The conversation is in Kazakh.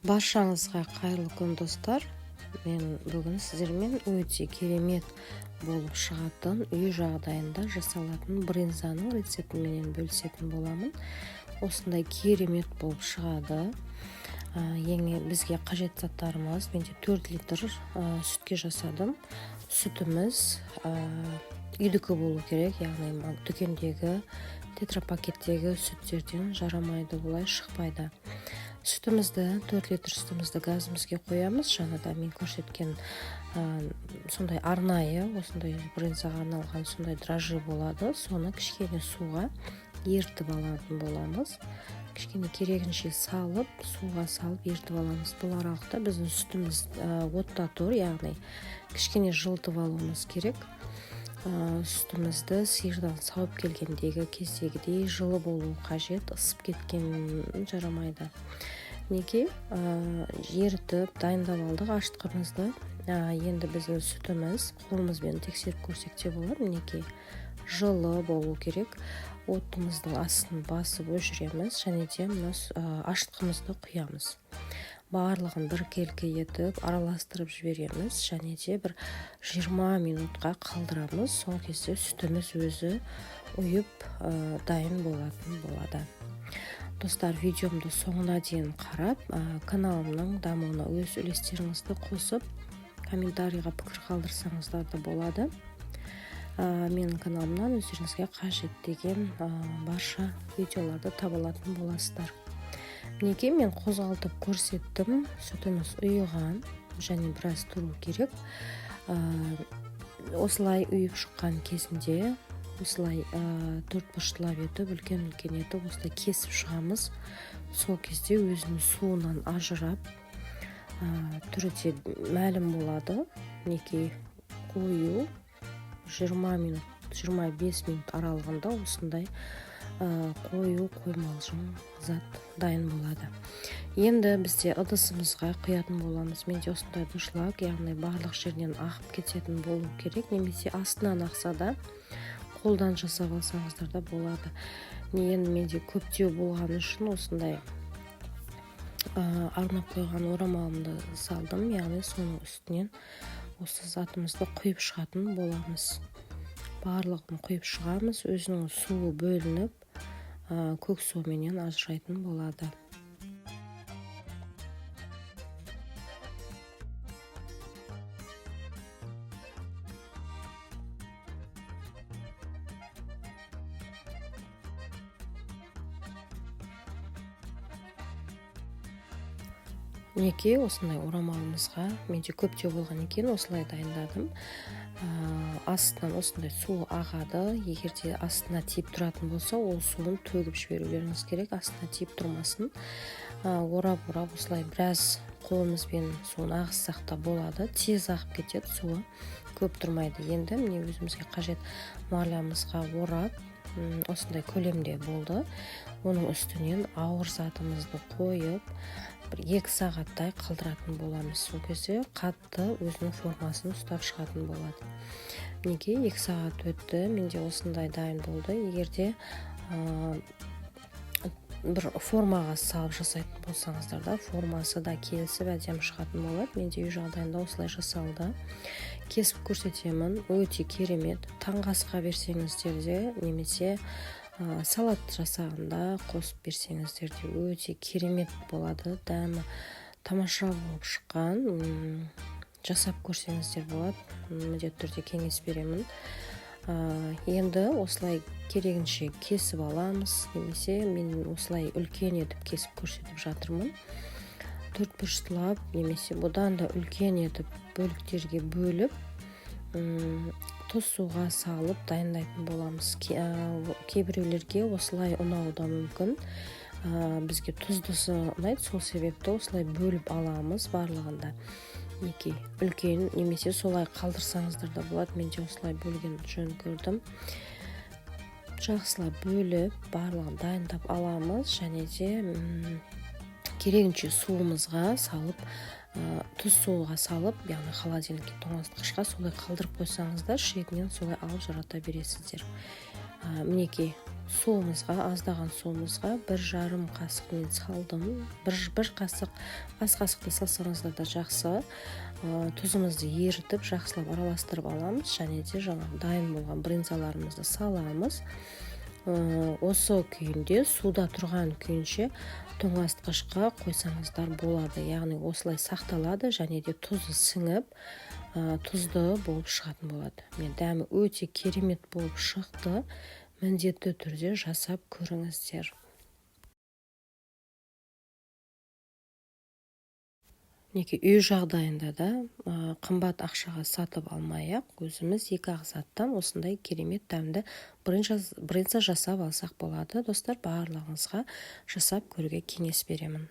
Баршаңызға қайырлы күн достар. Мен бүгін сіздермен өте керемет болып шығатын үй жағдайында жасалатын брынзаның рецептіменен бөлісетін боламын. Осындай керемет болып шығады. Бізге қажет заттарымыз, менде 4 литр сүтке жасадым. Сүтіміз үйдікі болу керек, яғни дүкендегі тетрапакеттегі сүттерден жарамайды, олай шықпайды. Сүтімізді 4 литр сүтімізді газымызге қоямыз. Жаңада мен көрсеткен сондай арнайы, осындай брынзаға арналған сондай дрожжи болады. Соны кішкене суға ертіп алатын боламыз. Кішкене керегінше салып, суға салып ертіп аламыз. Бұл аралықта біздің сүтіміз отта тұр, яғни кішкене жылытып алуымыз керек. Сүтімізді сиырдан сауып келгендегі кездегідей жылы болу қажет, ысып кеткен жарамайды. Неге ерітіп дайындап алдық ашытқымызды. Енді біздің сүтіміз қолымызбен тексеріп көрсек те болады. Неге жылы болу керек. Отымыздың астын басып өшіреміз, және де ашытқымызды құямыз. Барлығын біркелкі етіп араластырып жібереміз, және де бір 20 минутқа қалдырамыз. Сол кезде сүтіміз өзі ұйып дайын болатын болады. Достар, видеомды соңына дейін қарап, каналымның дамуына өз үлестеріңізді қосып, комментарийға пікір қалдырсаңыздар да болады. Менің каналымнан өздеріңізге қажет деген барша видеоларды таба алатын боласыздар. Неге мен қозғалтып көрсеттім, сүтіміз ұйыған, және біраз тұру керек. Осылай ұйып шыққан кезінде, осылай төртбұрыштылап етіп, үлкен етіп, осылай кесіп шығамыз. Сол кезде өзінің суынан ажырап, түрі де мәлім болады. Неге қою 20-25 минут аралығында осындай қою қоймалжың зат дайын болады. Енді бізде ыдысымызға құятын боламыз. Менде осындай дұршлаг, яғни барлық жерінен ағып кететін болу керек, немесе астынан ақса да қолдан жасап алсаңыздар да болады. Енді менде көптеу болған үшін осындай арнап қойған орамалымды салдым, яғни соның үстінен осы затымызды құйып шығатын боламыз. Барлығын құйып шығамыз, өзінің суы бөлініп, көк суменен ажырайтын болады. Неге осындай орамалымызға, менде көптеу болған екен, осылай дайындадым. Астынан осындай су ағады. Егер де астына тиіп тұратын болса, ол суын төгіп жіберулеріңіз керек, астына тиіп тұрмасын. Орап осылай біраз қолымызбен суын ағызсақ та болады. Тез ағып кетеді, суы көп тұрмайды. Енді міне өзімізге қажет марлямызға орап, осындай көлемде болды. Оның үстінен ауыр затымызды қойып, бір 2 сағаттай қалдыратын боламыз. Сол кезде қатты өзінің формасын ұстап шығатын болады. Неге 2 сағат өтті, менде осындай дайын болды. Егерде бір формаға салып жасайтын болсаңыздар да, формасы да келісіп әдемі шығатын болады. Менде үй жағдайында осылай жасалды. Кесіп көрсетемін, өте керемет. Таңғы асқа берсеңіздер де, немесе салат жасағанда қосып берсеңіздер де өте керемет болады. Дәмі тамаша болып шыққан. Жасап көрсеңіздер болады. Міндетті түрде кеңес беремін. Енді осылай керегінше кесіп аламыз, немесе мен осылай үлкен етіп кесіп көрсетіп жатырмын. Төртбұрыштылап, немесе бұдан да үлкен етіп бөліктерге бөліп, тұз суға салып дайындайтын боламыз. Кейбіреулерге осылай ұнауы да мүмкін. Бізге тұздысы ұнайды, сол себепті осылай бөліп аламыз барлығында. Неге үлкен, немесе солай қалдырсаңыздар да болады. Менде осылай бөлген жөн көрдім. Жақсылап бөліп, барлығын дайындап аламыз, және де керегінше суымызға салып, тұз суға салып, яғни холодильникке тоңазытқышқа солай қалдырып қойсаңыздар, шетінен солай алып жарата бересіздер. Мінекей суымызға, аздаған суымызға 1,5 қасық мен салдым. Бір қасық, ас қасықты салсаңыздар да жақсы. Тұзымызды ерітіп, жақсылап араластырып аламыз, және де жаңағы дайын болған брынзаларымызды саламыз. Осы күйінде, суда тұрған күйінше тоңазытқышқа қойсаңыздар болады. Яғни осылай сақталады, және де тұзы сіңіп, тұзды болып шығатын болады. Дәмі өте керемет болып шықты. Міндетті түрде жасап көріңіздер. Үй жағдайында да қымбат ақшаға сатып алмай-ақ, өзіміз 2 заттан осындай керемет дәмді брынза жасап алсақ болады. Достар, барлығыңызға жасап көруге кеңес беремін.